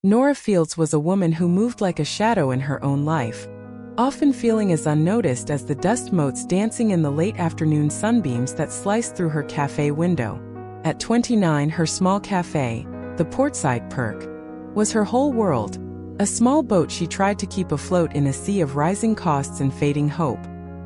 Norah Fields was a woman who moved like a shadow in her own life, often feeling as unnoticed as the dust motes dancing in the late afternoon sunbeams that sliced through her cafe window. At 29, her small cafe, the Portside Perk, was her whole world, a small boat she tried to keep afloat in a sea of rising costs and fading hope.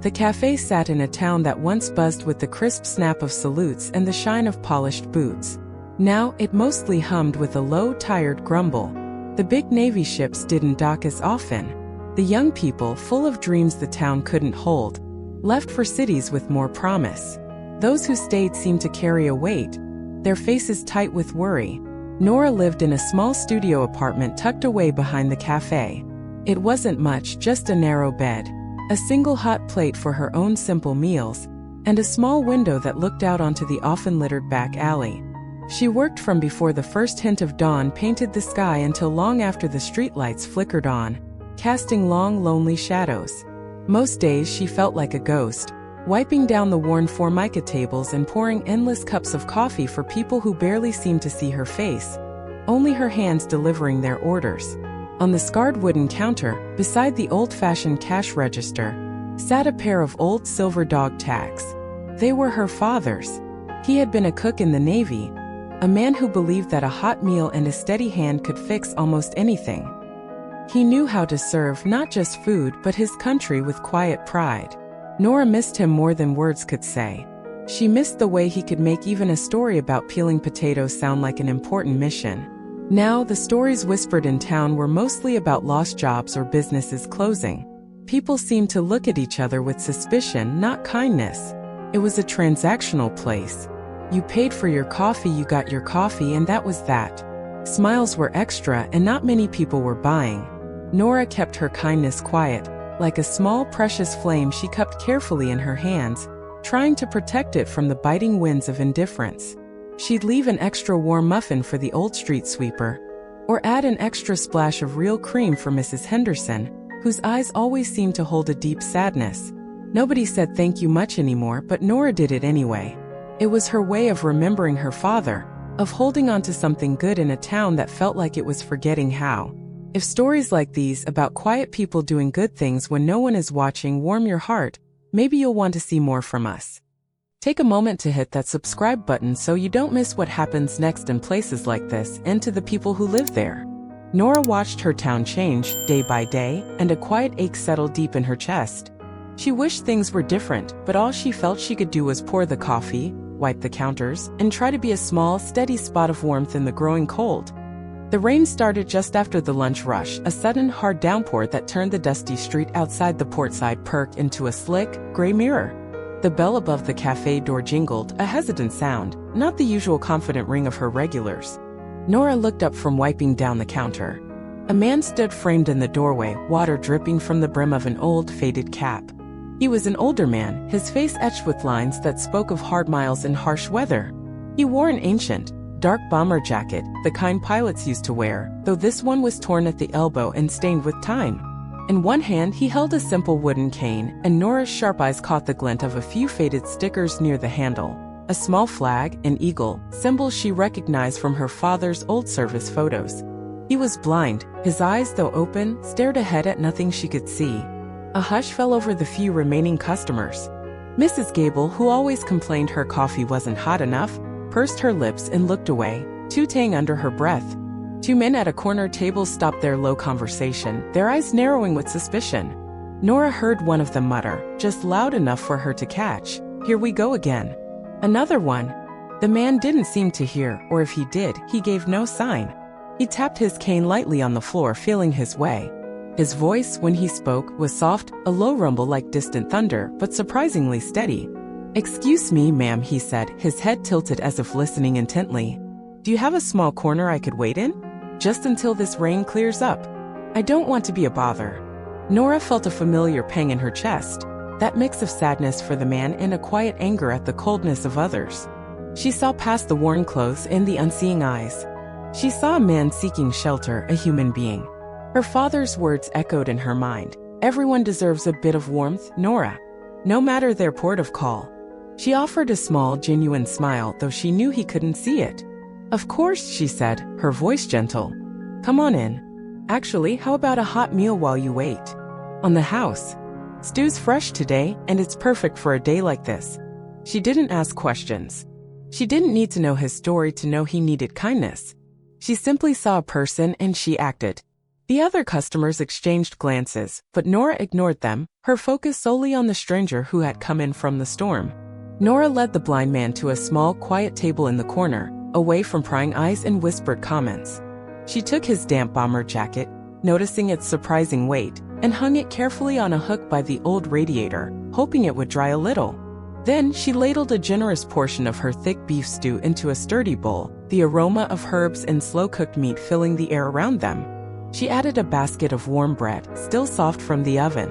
The cafe sat in a town that once buzzed with the crisp snap of salutes and the shine of polished boots. Now it mostly hummed with a low, tired grumble. The big Navy ships didn't dock as often. The young people, full of dreams the town couldn't hold, left for cities with more promise. Those who stayed seemed to carry a weight, their faces tight with worry. Norah lived in a small studio apartment tucked away behind the cafe. It wasn't much, just a narrow bed, a single hot plate for her own simple meals, and a small window that looked out onto the often littered back alley. She worked from before the first hint of dawn painted the sky until long after the streetlights flickered on, casting long, lonely shadows. Most days she felt like a ghost, wiping down the worn Formica tables and pouring endless cups of coffee for people who barely seemed to see her face, only her hands delivering their orders. On the scarred wooden counter, beside the old-fashioned cash register, sat a pair of old silver dog tags. They were her father's. He had been a cook in the Navy, a man who believed that a hot meal and a steady hand could fix almost anything. He knew how to serve not just food but his country with quiet pride. Norah missed him more than words could say. She missed the way he could make even a story about peeling potatoes sound like an important mission. Now, the stories whispered in town were mostly about lost jobs or businesses closing. People seemed to look at each other with suspicion, not kindness. It was a transactional place. You paid for your coffee, you got your coffee, and that was that. Smiles were extra, and not many people were buying. Norah kept her kindness quiet, like a small precious flame she kept carefully in her hands, trying to protect it from the biting winds of indifference. She'd leave an extra warm muffin for the old street sweeper, or add an extra splash of real cream for Mrs. Henderson, whose eyes always seemed to hold a deep sadness. Nobody said thank you much anymore, but Norah did it anyway. It was her way of remembering her father, of holding on to something good in a town that felt like it was forgetting how. If stories like these about quiet people doing good things when no one is watching warm your heart, maybe you'll want to see more from us. Take a moment to hit that subscribe button so you don't miss what happens next in places like this and to the people who live there. Norah watched her town change day by day, and a quiet ache settled deep in her chest. She wished things were different, but all she felt she could do was pour the coffee, wipe the counters, and try to be a small, steady spot of warmth in the growing cold. The rain started just after the lunch rush, a sudden hard downpour that turned the dusty street outside the Portside Perk into a slick, gray mirror. The bell above the cafe door jingled, a hesitant sound, not the usual confident ring of her regulars. Norah looked up from wiping down the counter. A man stood framed in the doorway, water dripping from the brim of an old, faded cap. He was an older man, his face etched with lines that spoke of hard miles and harsh weather. He wore an ancient, dark bomber jacket, the kind pilots used to wear, though this one was torn at the elbow and stained with time. In one hand he held a simple wooden cane, and Norah's sharp eyes caught the glint of a few faded stickers near the handle. A small flag, an eagle, symbols she recognized from her father's old service photos. He was blind, his eyes, though open, stared ahead at nothing she could see. A hush fell over the few remaining customers. Mrs. Gable, who always complained her coffee wasn't hot enough, pursed her lips and looked away, tootling under her breath. Two men at a corner table stopped their low conversation, their eyes narrowing with suspicion. Norah heard one of them mutter, just loud enough for her to catch, "Here we go again." Another one. The man didn't seem to hear, or if he did, he gave no sign. He tapped his cane lightly on the floor, feeling his way. His voice, when he spoke, was soft, a low rumble like distant thunder, but surprisingly steady. "Excuse me, ma'am," he said, his head tilted as if listening intently. "Do you have a small corner I could wait in? Just until this rain clears up. I don't want to be a bother." Norah felt a familiar pang in her chest, that mix of sadness for the man and a quiet anger at the coldness of others. She saw past the worn clothes and the unseeing eyes. She saw a man seeking shelter, a human being. Her father's words echoed in her mind. Everyone deserves a bit of warmth, Norah, no matter their port of call. She offered a small, genuine smile, though she knew he couldn't see it. "Of course," she said, her voice gentle. Come on in. Actually, how about a hot meal while you wait? On the house. Stew's fresh today, and it's perfect for a day like this. She didn't ask questions. She didn't need to know his story to know he needed kindness. She simply saw a person and she acted. The other customers exchanged glances, but Norah ignored them, her focus solely on the stranger who had come in from the storm. Norah led the blind man to a small, quiet table in the corner, away from prying eyes and whispered comments. She took his damp bomber jacket, noticing its surprising weight, and hung it carefully on a hook by the old radiator, hoping it would dry a little. Then she ladled a generous portion of her thick beef stew into a sturdy bowl, the aroma of herbs and slow-cooked meat filling the air around them. She added a basket of warm bread, still soft from the oven.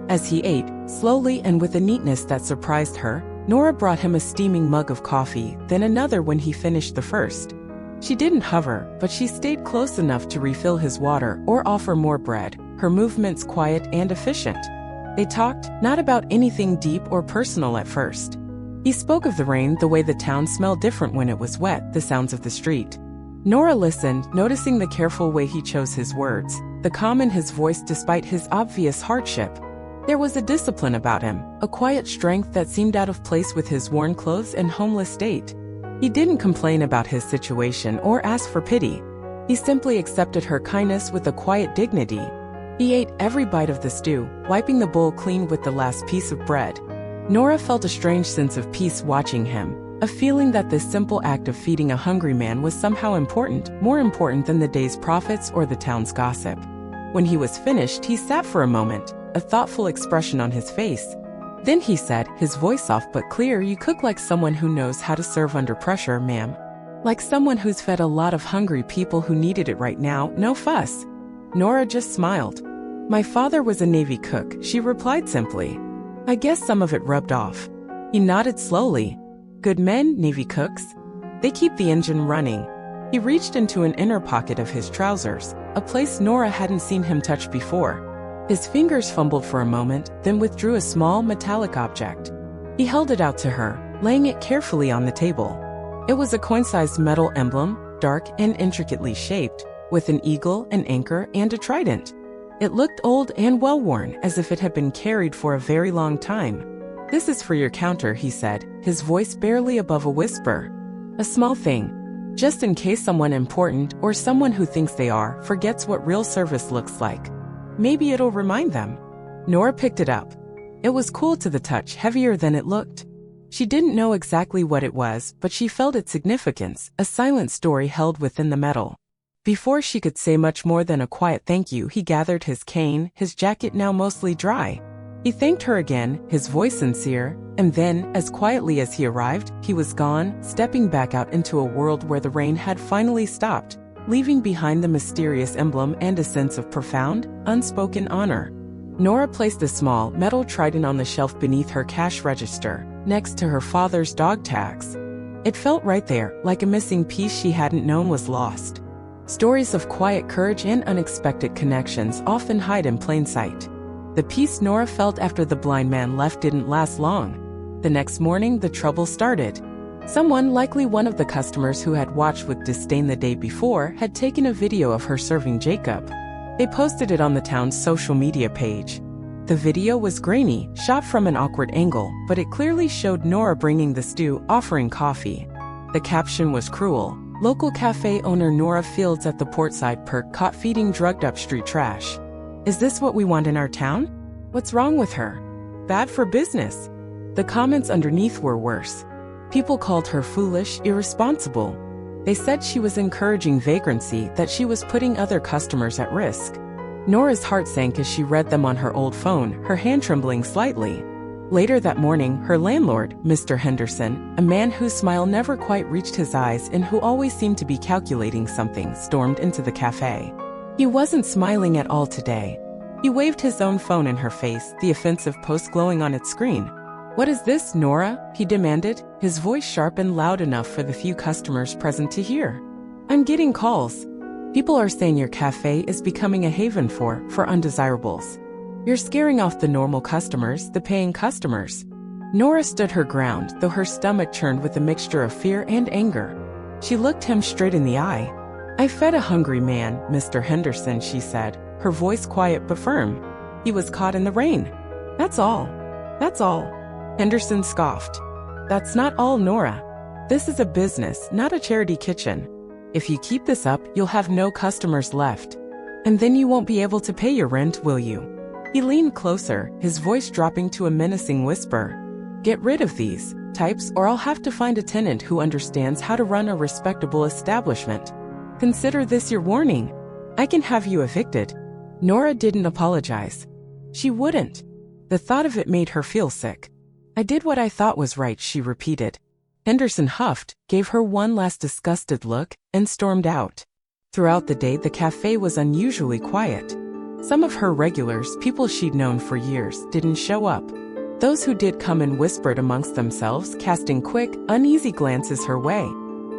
As he ate, slowly and with a neatness that surprised her, Norah brought him a steaming mug of coffee, then another when he finished the first. She didn't hover, but she stayed close enough to refill his water or offer more bread, her movements quiet and efficient. They talked, not about anything deep or personal at first. He spoke of the rain, the way the town smelled different when it was wet, the sounds of the street. Norah listened, noticing the careful way he chose his words, the calm in his voice despite his obvious hardship. There was a discipline about him, a quiet strength that seemed out of place with his worn clothes and homeless state. He didn't complain about his situation or ask for pity. He simply accepted her kindness with a quiet dignity. He ate every bite of the stew, wiping the bowl clean with the last piece of bread. Norah felt a strange sense of peace watching him, a feeling that this simple act of feeding a hungry man was somehow important, more important than the day's profits or the town's gossip. When he was finished, he sat for a moment, a thoughtful expression on his face. Then he said, his voice soft but clear, "You cook like someone who knows how to serve under pressure, ma'am. Like someone who's fed a lot of hungry people who needed it right now, no fuss." Norah just smiled. "My father was a Navy cook," she replied simply. "I guess some of it rubbed off." He nodded slowly. "Good men, Navy cooks. They keep the engine running." He reached into an inner pocket of his trousers, a place Norah hadn't seen him touch before. His fingers fumbled for a moment, then withdrew a small metallic object. He held it out to her, laying it carefully on the table. It was a coin-sized metal emblem, dark and intricately shaped, with an eagle, an anchor, and a trident. It looked old and well-worn, as if it had been carried for a very long time. "This is for your counter," he said, his voice barely above a whisper. "A small thing. Just in case someone important, or someone who thinks they are, forgets what real service looks like. Maybe it'll remind them." Norah picked it up. It was cool to the touch, heavier than it looked. She didn't know exactly what it was, but she felt its significance, a silent story held within the metal. Before she could say much more than a quiet thank you, he gathered his cane, his jacket now mostly dry. He thanked her again, his voice sincere, and then, as quietly as he arrived, he was gone, stepping back out into a world where the rain had finally stopped, leaving behind the mysterious emblem and a sense of profound, unspoken honor. Norah placed a small, metal trident on the shelf beneath her cash register, next to her father's dog tags. It felt right there, like a missing piece she hadn't known was lost. Stories of quiet courage and unexpected connections often hide in plain sight. The peace Norah felt after the blind man left didn't last long. The next morning, the trouble started. Someone, likely one of the customers who had watched with disdain the day before, had taken a video of her serving Jacob. They posted it on the town's social media page. The video was grainy, shot from an awkward angle, but it clearly showed Norah bringing the stew, offering coffee. The caption was cruel. "Local cafe owner Norah Fields at the Portside Perk caught feeding drugged-up street trash. Is this what we want in our town? What's wrong with her? Bad for business." The comments underneath were worse. People called her foolish, irresponsible. They said she was encouraging vagrancy, that she was putting other customers at risk. Norah's heart sank as she read them on her old phone, her hand trembling slightly. Later that morning, her landlord, Mr. Henderson, a man whose smile never quite reached his eyes and who always seemed to be calculating something, stormed into the cafe. He wasn't smiling at all today. He waved his own phone in her face, the offensive post glowing on its screen. "What is this, Norah?" he demanded, his voice sharp and loud enough for the few customers present to hear. "I'm getting calls. People are saying your cafe is becoming a haven for undesirables. You're scaring off the normal customers, the paying customers." Norah stood her ground, though her stomach churned with a mixture of fear and anger. She looked him straight in the eye. "I fed a hungry man, Mr. Henderson," she said, her voice quiet but firm. "He was caught in the rain. That's all. That's all." Henderson scoffed. "That's not all, Norah. This is a business, not a charity kitchen. If you keep this up, you'll have no customers left. And then you won't be able to pay your rent, will you?" He leaned closer, his voice dropping to a menacing whisper. "Get rid of these types, or I'll have to find a tenant who understands how to run a respectable establishment. Consider this your warning. I can have you evicted." Norah didn't apologize. She wouldn't. The thought of it made her feel sick. "I did what I thought was right," she repeated. Henderson huffed, gave her one last disgusted look, and stormed out. Throughout the day, the cafe was unusually quiet. Some of her regulars, people she'd known for years, didn't show up. Those who did come and whispered amongst themselves, casting quick, uneasy glances her way.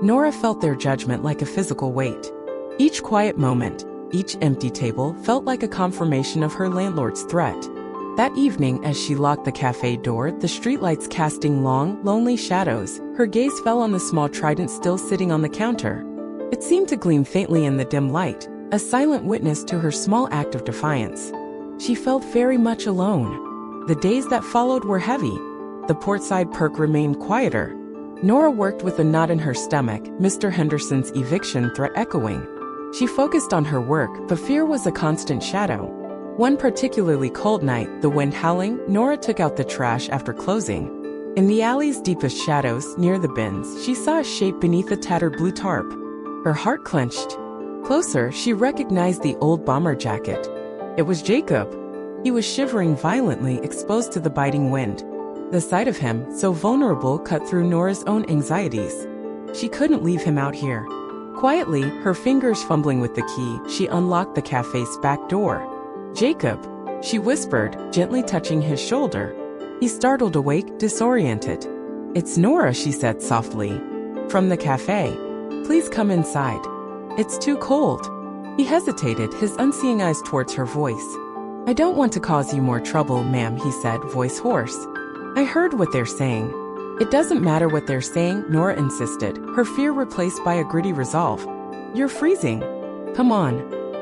Norah felt their judgment like a physical weight. Each quiet moment, each empty table felt like a confirmation of her landlord's threat. That evening, as she locked the cafe door, the streetlights casting long, lonely shadows, her gaze fell on the small trident still sitting on the counter. It seemed to gleam faintly in the dim light, a silent witness to her small act of defiance. She felt very much alone. The days that followed were heavy. The portside perk remained quieter. Norah worked with a knot in her stomach, Mr. Henderson's eviction threat echoing. She focused on her work, but fear was a constant shadow. One particularly cold night, the wind howling, Norah took out the trash after closing. In the alley's deepest shadows, near the bins, she saw a shape beneath a tattered blue tarp. Her heart clenched. Closer, she recognized the old bomber jacket. It was Jacob. He was shivering violently, exposed to the biting wind. The sight of him, so vulnerable, cut through Norah's own anxieties. She couldn't leave him out here. Quietly, her fingers fumbling with the key, she unlocked the cafe's back door. "Jacob," she whispered, gently touching his shoulder. He startled awake, disoriented. "It's Norah," she said softly. "From the cafe. Please come inside. It's too cold." He hesitated, his unseeing eyes towards her voice. "I don't want to cause you more trouble, ma'am," he said, voice hoarse. "I heard what they're saying." "It doesn't matter what they're saying," Norah insisted, her fear replaced by a gritty resolve. "You're freezing. Come on."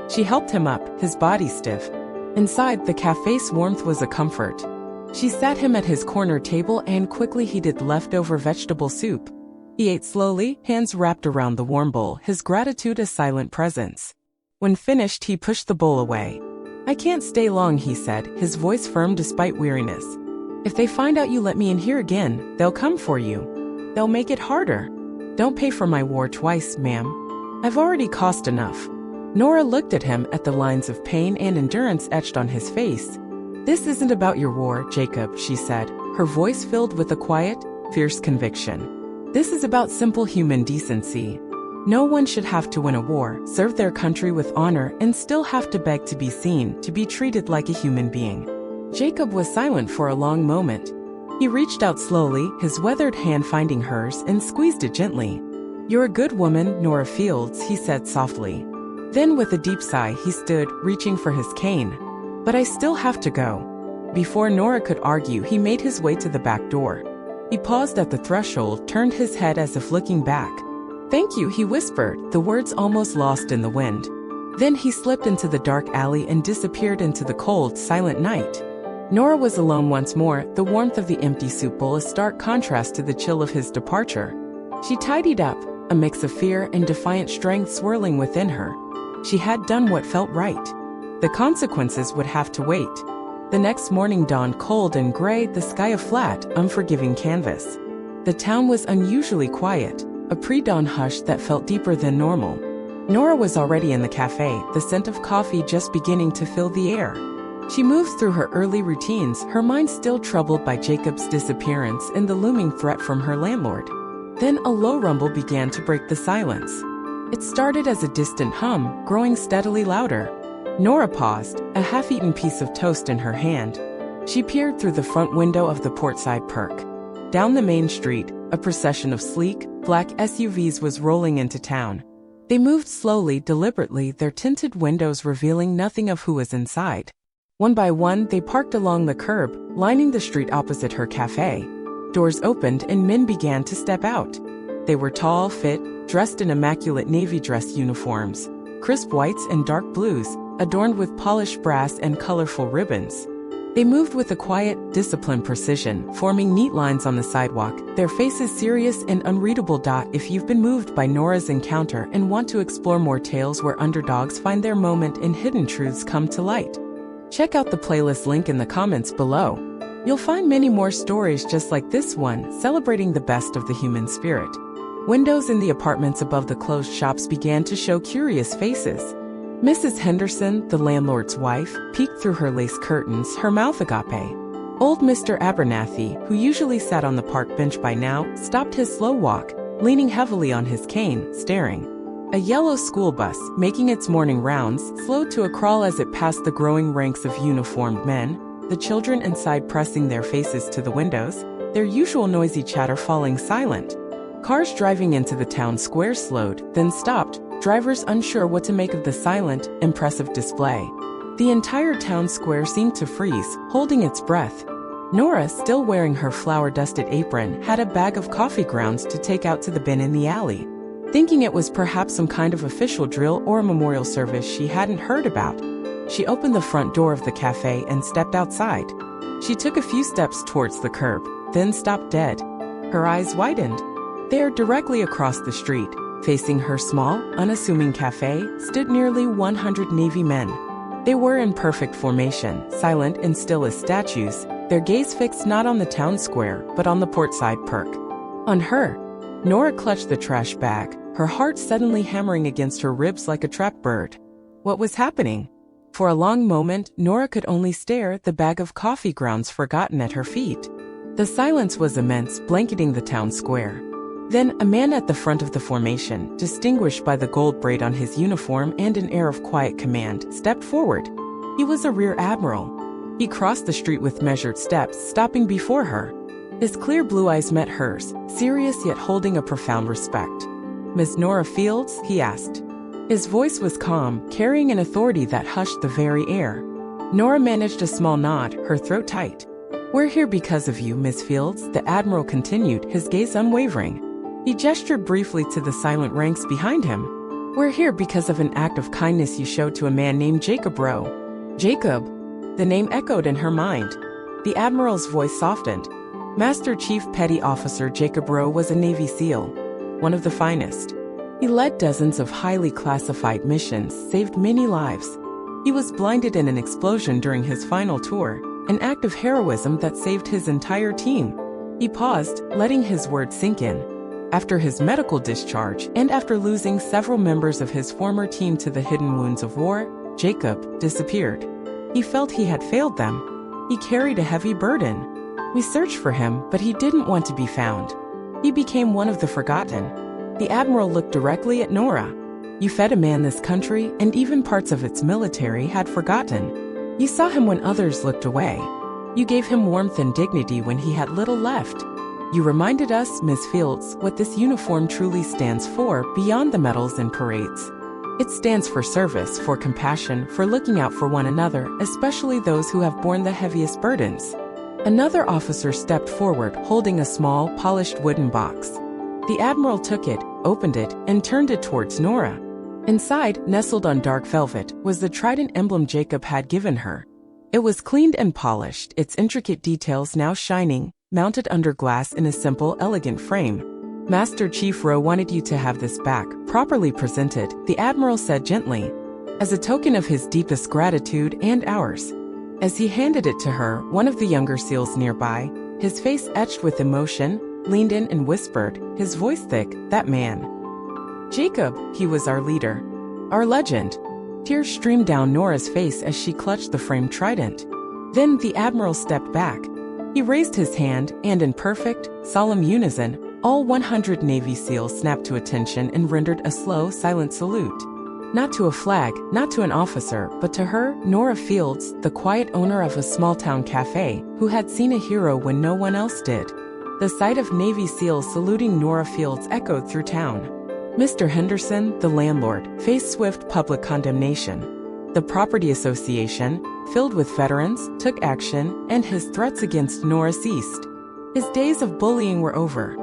She helped him up, his body stiff. Inside, the cafe's warmth was a comfort. She sat him at his corner table and quickly heated leftover vegetable soup. He ate slowly, hands wrapped around the warm bowl, his gratitude a silent presence. When finished, he pushed the bowl away. "I can't stay long," he said, his voice firm despite weariness. "If they find out you let me in here again, they'll come for you. They'll make it harder. Don't pay for my war twice, ma'am. I've already cost enough." Norah looked at him, at the lines of pain and endurance etched on his face. "This isn't about your war, Jacob," she said, her voice filled with a quiet, fierce conviction. "This is about simple human decency. No one should have to win a war, serve their country with honor, and still have to beg to be seen, to be treated like a human being." Jacob was silent for a long moment. He reached out slowly, his weathered hand finding hers, and squeezed it gently. "You're a good woman, Norah Fields," he said softly. Then with a deep sigh, he stood, reaching for his cane. "But I still have to go." Before Norah could argue, he made his way to the back door. He paused at the threshold, turned his head as if looking back. "Thank you," he whispered, the words almost lost in the wind. Then he slipped into the dark alley and disappeared into the cold, silent night. Norah was alone once more, the warmth of the empty soup bowl a stark contrast to the chill of his departure. She tidied up, a mix of fear and defiant strength swirling within her. She had done what felt right. The consequences would have to wait. The next morning dawned cold and gray, the sky a flat, unforgiving canvas. The town was unusually quiet, a pre-dawn hush that felt deeper than normal. Norah was already in the cafe, the scent of coffee just beginning to fill the air. She moved through her early routines, her mind still troubled by Jacob's disappearance and the looming threat from her landlord. Then a low rumble began to break the silence. It started as a distant hum, growing steadily louder. Norah paused, a half-eaten piece of toast in her hand. She peered through the front window of the portside perk. Down the main street, a procession of sleek, black SUVs was rolling into town. They moved slowly, deliberately, their tinted windows revealing nothing of who was inside. One by one, they parked along the curb, lining the street opposite her cafe. Doors opened and men began to step out. They were tall, fit, dressed in immaculate navy dress uniforms, crisp whites and dark blues, adorned with polished brass and colorful ribbons. They moved with a quiet, disciplined precision, forming neat lines on the sidewalk, their faces serious and unreadable. If you've been moved by Norah's encounter and want to explore more tales where underdogs find their moment and hidden truths come to light, check out the playlist link in the comments below. You'll find many more stories just like this one, celebrating the best of the human spirit. Windows in the apartments above the closed shops began to show curious faces. Mrs. Henderson, the landlord's wife, peeked through her lace curtains, her mouth agape. Old Mr. Abernathy, who usually sat on the park bench by now, stopped his slow walk, leaning heavily on his cane, staring. A yellow school bus, making its morning rounds, slowed to a crawl as it passed the growing ranks of uniformed men, the children inside pressing their faces to the windows, their usual noisy chatter falling silent. Cars driving into the town square slowed, then stopped, drivers unsure what to make of the silent, impressive display. The entire town square seemed to freeze, holding its breath. Norah, still wearing her flour-dusted apron, had a bag of coffee grounds to take out to the bin in the alley. Thinking it was perhaps some kind of official drill or a memorial service she hadn't heard about, she opened the front door of the cafe and stepped outside. She took a few steps towards the curb, then stopped dead. Her eyes widened. There, directly across the street, facing her small, unassuming cafe, stood nearly 100 Navy men. They were in perfect formation, silent and still as statues, their gaze fixed not on the town square, but on the portside perk. On her. Norah clutched the trash bag, her heart suddenly hammering against her ribs like a trapped bird. What was happening? For a long moment, Norah could only stare, the bag of coffee grounds forgotten at her feet. The silence was immense, blanketing the town square. Then, a man at the front of the formation, distinguished by the gold braid on his uniform and an air of quiet command, stepped forward. He was a rear admiral. He crossed the street with measured steps, stopping before her. His clear blue eyes met hers, serious yet holding a profound respect. "Miss Norah Fields?" he asked. His voice was calm, carrying an authority that hushed the very air. Norah managed a small nod, her throat tight. "We're here because of you, Miss Fields," the admiral continued, his gaze unwavering. He gestured briefly to the silent ranks behind him. "We're here because of an act of kindness you showed to a man named Jacob Rowe." "Jacob?" The name echoed in her mind. The admiral's voice softened. Master Chief Petty Officer Jacob Rowe was a Navy SEAL, one of the finest. He led dozens of highly classified missions, saved many lives. He was blinded in an explosion during his final tour, an act of heroism that saved his entire team. He paused, letting his words sink in. After his medical discharge, and after losing several members of his former team to the hidden wounds of war, Jacob disappeared. He felt he had failed them. He carried a heavy burden. We searched for him, but he didn't want to be found. He became one of the forgotten. The admiral looked directly at Norah. "You fed a man this country, and even parts of its military, had forgotten. You saw him when others looked away. You gave him warmth and dignity when he had little left. You reminded us, Miss Fields, what this uniform truly stands for beyond the medals and parades. It stands for service, for compassion, for looking out for one another, especially those who have borne the heaviest burdens." Another officer stepped forward, holding a small, polished wooden box. The admiral took it, opened it, and turned it towards Norah. Inside, nestled on dark velvet, was the trident emblem Jacob had given her. It was cleaned and polished, its intricate details now shining, mounted under glass in a simple, elegant frame. "Master Chief Rowe wanted you to have this back, properly presented," the admiral said gently, "as a token of his deepest gratitude and ours." As he handed it to her, one of the younger SEALs nearby, his face etched with emotion, leaned in and whispered, his voice thick, "That man. Jacob, he was our leader. Our legend." Tears streamed down Norah's face as she clutched the framed trident. Then the admiral stepped back. He raised his hand, and in perfect, solemn unison, all 100 Navy SEALs snapped to attention and rendered a slow, silent salute. Not to a flag, not to an officer, but to her, Norah Fields, the quiet owner of a small-town cafe, who had seen a hero when no one else did. The sight of Navy SEALs saluting Norah Fields echoed through town. Mr. Henderson, the landlord, faced swift public condemnation. The Property Association, filled with veterans, took action, and his threats against Norah ceased. His days of bullying were over.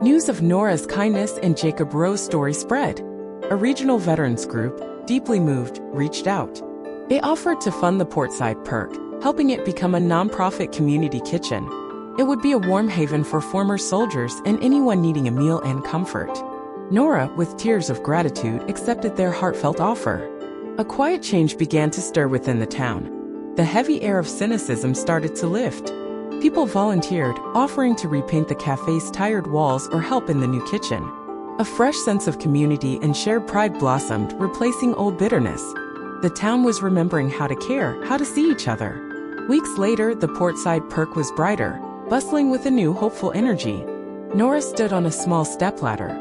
News of Norah's kindness and Jacob Rowe's story spread. A regional veterans group, deeply moved, reached out. They offered to fund the Portside Perk, helping it become a nonprofit community kitchen. It would be a warm haven for former soldiers and anyone needing a meal and comfort. Norah, with tears of gratitude, accepted their heartfelt offer. A quiet change began to stir within the town. The heavy air of cynicism started to lift. People volunteered, offering to repaint the cafe's tired walls or help in the new kitchen. A fresh sense of community and shared pride blossomed, replacing old bitterness. The town was remembering how to care, how to see each other. Weeks later, the Portside Perk was brighter, bustling with a new, hopeful energy. Norah stood on a small stepladder.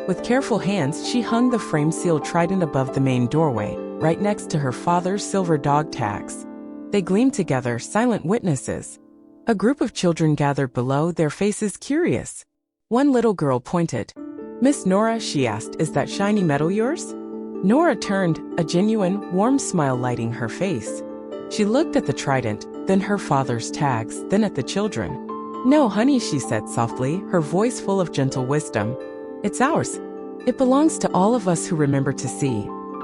With careful hands, she hung the frame-sealed trident above the main doorway, right next to her father's silver dog tags. They gleamed together, silent witnesses. A group of children gathered below, their faces curious. One little girl pointed. "Miss Norah," she asked, "is that shiny metal yours?" Norah turned, a genuine, warm smile lighting her face. She looked at the trident, then her father's tags, then at the children. "No, honey," she said softly, her voice full of gentle wisdom. "It's ours. It belongs to all of us who remember to see."